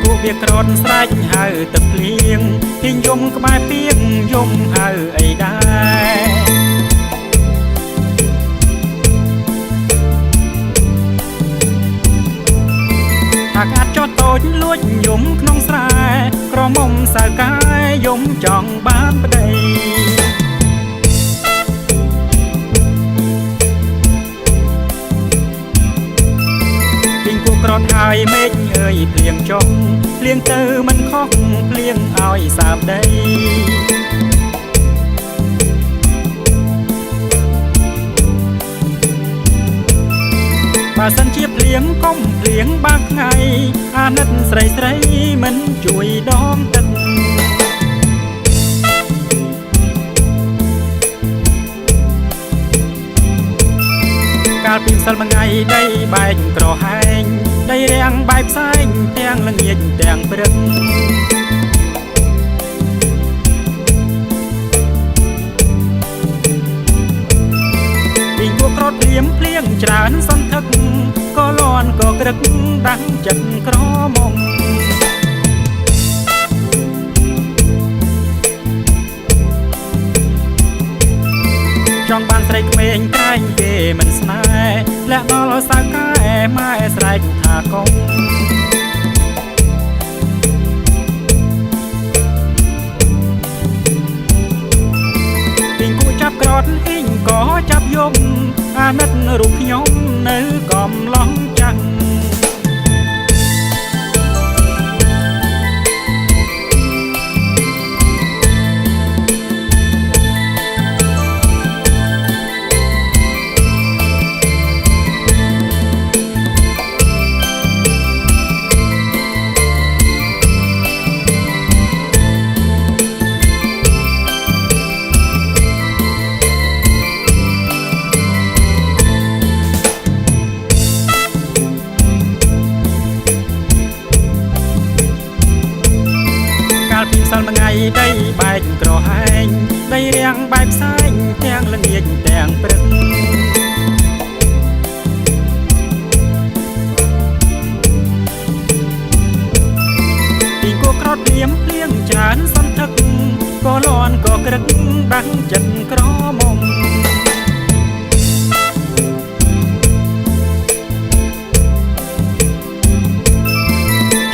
គូវាក្រត់ស្រែកហៅទឹកភ្លៀងពីយំក្បែរពីងយំហៅអីដែរថាកាត់ចោតតូចលួចយំក្នុងស្រែក្រមុំសៅកាយយំចង់បានប្តីក្រត់ហើយមេឃអើយភ្លៀងចុះភ្លៀងទៅមិនខុសភ្លៀងឲ្យសាបដីបើសិនជាភ្លៀងកុំភ្លៀងបាក់ថ្ងៃអាណិតស្រីស្រីមិនជួយដងទឹកកាលពីម្សិលមួយថ្ងៃដីបែកក្រហែងដីរាំងបែកផ្សែងទាំងល្ងាចទាំងព្រឹកពីគួរក្រត់ភ្លៀងភ្លៀងច្រើនសន្ធឹកក៏លន់ក៏ក្រឹកដាំងចិត្តក្រមុំចង់បានស្រីក្មេងក្រែងគេមិនស្នេហ៍លាក់ដល់សៅកែម៉ែស្រែកថាកុំពីងគូចាប់ក្រត់ហ៊ីងក៏ចាប់យំអាណិតរូបខ្ញុំនៅកំឡុងចាំងពីម្សិលមួយថ្ងៃដីបែកក្រហែងដីរាំងបែកផ្សែងទាំងល្ងាចទាំងព្រឹកពីគួរក្រត់ភ្លៀងភ្លៀងច្រើនសន្ធឹកក៏លន់ក៏ក្រឹកដាំងចិត្តក្រមុំ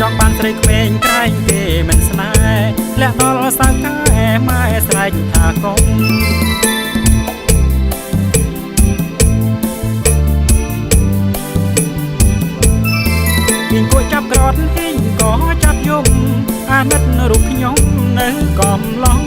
ចង់បានស្រីក្មេងក្រែងគេមិនស្នេហ៍លាក់ដល់សៅកែម៉ែស្រែកថាកុំពីងគួរចាប់ក្រត់ហ៊ីងក៏ចាប់យំអាណិតរូបខ្ញុំនៅកំឡុង